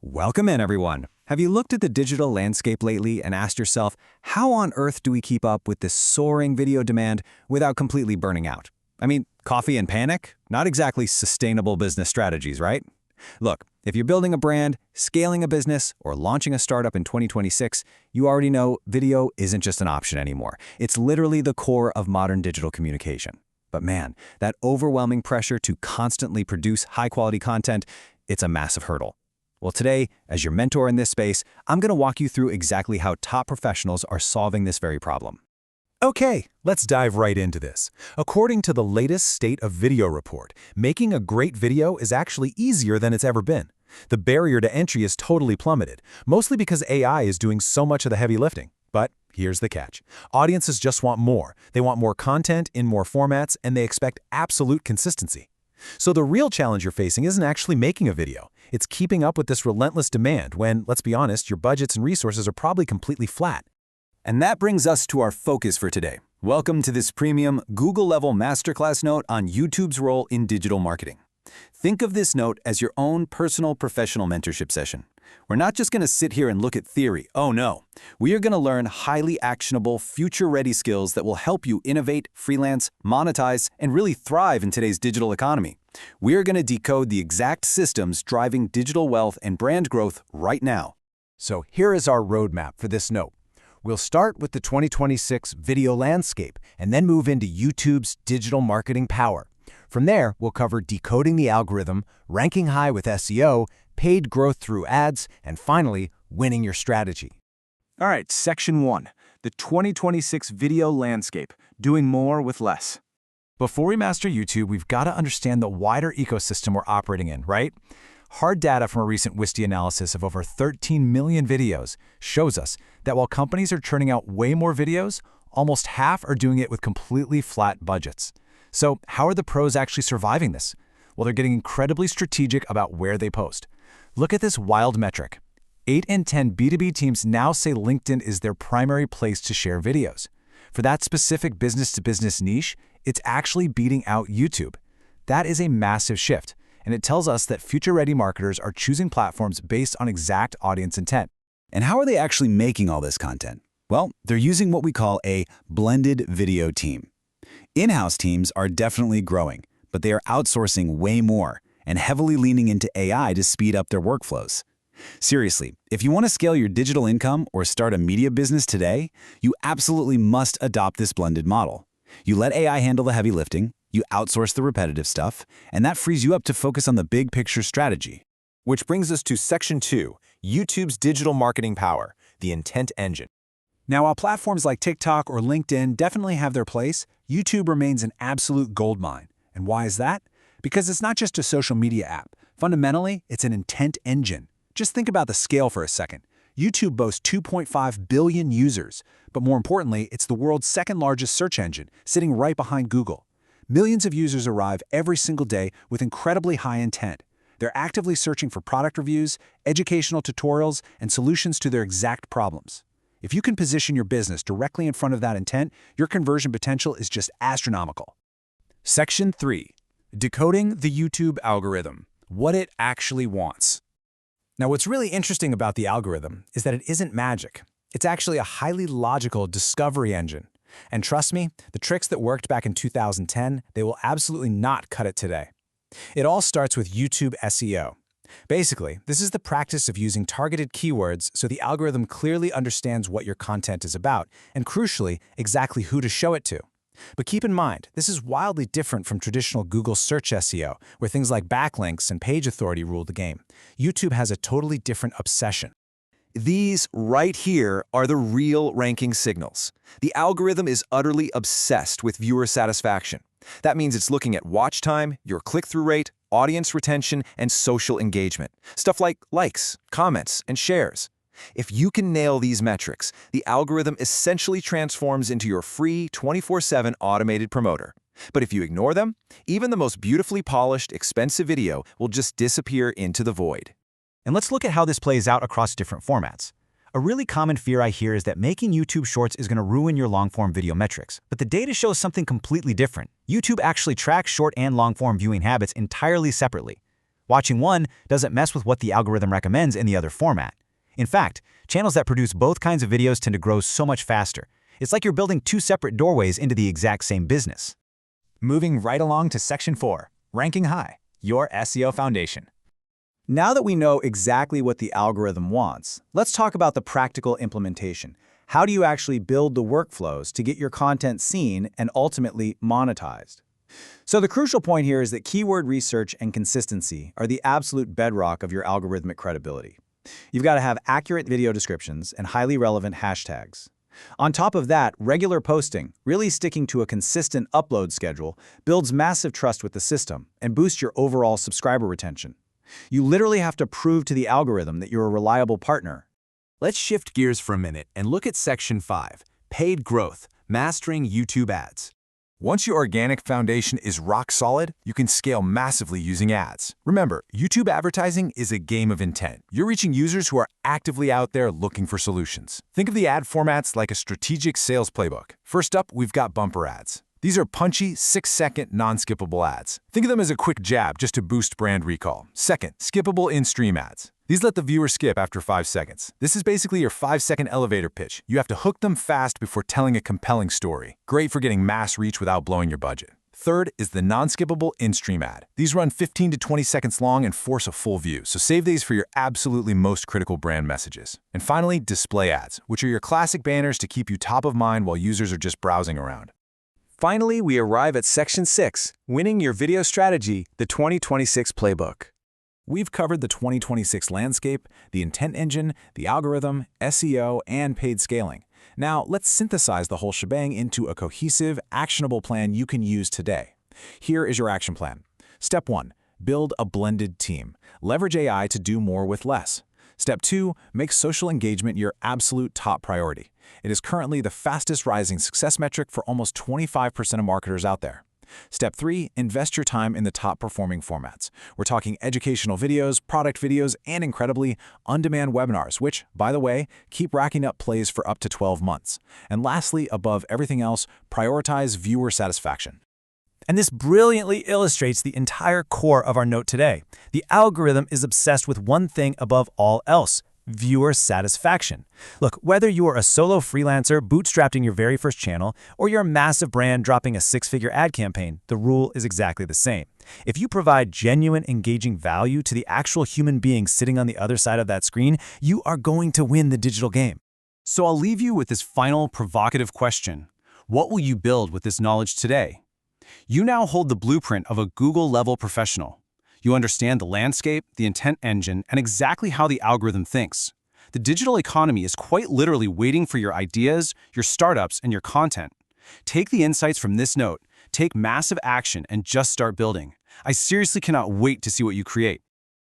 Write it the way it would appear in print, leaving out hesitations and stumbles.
Welcome in, everyone. Have you looked at the digital landscape lately and asked yourself, how on earth do we keep up with this soaring video demand without completely burning out? I mean, coffee and panic? Not exactly sustainable business strategies, right? Look, if you're building a brand, scaling a business, or launching a startup in 2026, you already know video isn't just an option anymore. It's literally the core of modern digital communication. But man, that overwhelming pressure to constantly produce high-quality content, it's a massive hurdle. Well, today, as your mentor in this space, I'm going to walk you through exactly how top professionals are solving this very problem. Okay, let's dive right into this. According to the latest State of Video report, making a great video is actually easier than it's ever been. The barrier to entry is totally plummeted, mostly because AI is doing so much of the heavy lifting. But here's the catch. Audiences just want more. They want more content in more formats, and they expect absolute consistency. So the real challenge you're facing isn't actually making a video. It's keeping up with this relentless demand when, let's be honest, your budgets and resources are probably completely flat. And that brings us to our focus for today. Welcome to this premium Google-level masterclass note on YouTube's role in digital marketing. Think of this note as your own personal professional mentorship session. We're not just going to sit here and look at theory. Oh no. We are going to learn highly actionable, future-ready skills that will help you innovate, freelance, monetize, and really thrive in today's digital economy. We are going to decode the exact systems driving digital wealth and brand growth right now. So here is our roadmap for this note. We'll start with the 2026 video landscape and then move into YouTube's digital marketing power. From there, we'll cover decoding the algorithm, ranking high with SEO, paid growth through ads, and finally, winning your strategy. All right, Section 1, the 2026 video landscape, doing more with less. Before we master YouTube, we've got to understand the wider ecosystem we're operating in, right? Hard data from a recent Wisty analysis of over 13 million videos shows us that while companies are churning out way more videos, almost half are doing it with completely flat budgets. So how are the pros actually surviving this? Well, they're getting incredibly strategic about where they post. Look at this wild metric. 8 in 10 B2B teams now say LinkedIn is their primary place to share videos. For that specific business-to-business niche, it's actually beating out YouTube. That is a massive shift, and it tells us that future-ready marketers are choosing platforms based on exact audience intent. And how are they actually making all this content? Well, they're using what we call a blended video team. In-house teams are definitely growing, but they are outsourcing way more and heavily leaning into AI to speed up their workflows. Seriously, if you want to scale your digital income or start a media business today, you absolutely must adopt this blended model. You let AI handle the heavy lifting, you outsource the repetitive stuff, and that frees you up to focus on the big picture strategy. Which brings us to Section 2, YouTube's digital marketing power, the intent engine. Now, while platforms like TikTok or LinkedIn definitely have their place, YouTube remains an absolute goldmine. And why is that? Because it's not just a social media app. Fundamentally, it's an intent engine. Just think about the scale for a second. YouTube boasts 2.5 billion users, but more importantly, it's the world's second largest search engine, sitting right behind Google. Millions of users arrive every single day with incredibly high intent. They're actively searching for product reviews, educational tutorials, and solutions to their exact problems. If you can position your business directly in front of that intent, your conversion potential is just astronomical. Section 3. Decoding the YouTube algorithm. What it actually wants. Now, what's really interesting about the algorithm is that it isn't magic. It's actually a highly logical discovery engine. And trust me, the tricks that worked back in 2010, they will absolutely not cut it today. It all starts with YouTube SEO. Basically, this is the practice of using targeted keywords so the algorithm clearly understands what your content is about, and crucially, exactly who to show it to. But keep in mind, this is wildly different from traditional Google search SEO, where things like backlinks and page authority rule the game. YouTube has a totally different obsession. These right here are the real ranking signals. The algorithm is utterly obsessed with viewer satisfaction. That means it's looking at watch time, your click-through rate, audience retention, and social engagement. Stuff like likes, comments, and shares. If you can nail these metrics, the algorithm essentially transforms into your free 24/7 automated promoter. But if you ignore them, even the most beautifully polished, expensive video will just disappear into the void. And let's look at how this plays out across different formats. A really common fear I hear is that making YouTube Shorts is going to ruin your long-form video metrics. But the data shows something completely different. YouTube actually tracks short and long-form viewing habits entirely separately. Watching one doesn't mess with what the algorithm recommends in the other format. In fact, channels that produce both kinds of videos tend to grow so much faster. It's like you're building two separate doorways into the exact same business. Moving right along to Section 4, Ranking High, your SEO foundation. Now that we know exactly what the algorithm wants, let's talk about the practical implementation. How do you actually build the workflows to get your content seen and ultimately monetized? So the crucial point here is that keyword research and consistency are the absolute bedrock of your algorithmic credibility. You've got to have accurate video descriptions and highly relevant hashtags. On top of that, regular posting, really sticking to a consistent upload schedule, builds massive trust with the system and boosts your overall subscriber retention. You literally have to prove to the algorithm that you're a reliable partner. Let's shift gears for a minute and look at Section 5, Paid Growth, Mastering YouTube Ads. Once your organic foundation is rock solid, you can scale massively using ads. Remember, YouTube advertising is a game of intent. You're reaching users who are actively out there looking for solutions. Think of the ad formats like a strategic sales playbook. First up, we've got bumper ads. These are punchy, 6-second, non-skippable ads. Think of them as a quick jab just to boost brand recall. Second, skippable in-stream ads. These let the viewer skip after 5 seconds. This is basically your 5-second elevator pitch. You have to hook them fast before telling a compelling story. Great for getting mass reach without blowing your budget. Third is the non-skippable in-stream ad. These run 15 to 20 seconds long and force a full view, so save these for your absolutely most critical brand messages. And finally, display ads, which are your classic banners to keep you top of mind while users are just browsing around. Finally, we arrive at Section 6, Winning Your Video Strategy, the 2026 Playbook. We've covered the 2026 landscape, the intent engine, the algorithm, SEO, and paid scaling. Now, let's synthesize the whole shebang into a cohesive, actionable plan you can use today. Here is your action plan. Step 1. Build a blended team. Leverage AI to do more with less. Step 2. Make social engagement your absolute top priority. It is currently the fastest rising success metric for almost 25% of marketers out there. Step 3. Invest your time in the top performing formats. We're talking educational videos, product videos, and incredibly, on-demand webinars, which, by the way, keep racking up plays for up to 12 months. And lastly, above everything else, prioritize viewer satisfaction. And this brilliantly illustrates the entire core of our note today. The algorithm is obsessed with one thing above all else: viewer satisfaction. Look, whether you are a solo freelancer bootstrapping your very first channel, or you're a massive brand dropping a 6-figure ad campaign, the rule is exactly the same. If you provide genuine, engaging value to the actual human being sitting on the other side of that screen, you are going to win the digital game. So I'll leave you with this final provocative question. What will you build with this knowledge today? You now hold the blueprint of a Google-level professional. You understand the landscape, the intent engine, and exactly how the algorithm thinks. The digital economy is quite literally waiting for your ideas, your startups, and your content. Take the insights from this note, take massive action, and just start building. I seriously cannot wait to see what you create.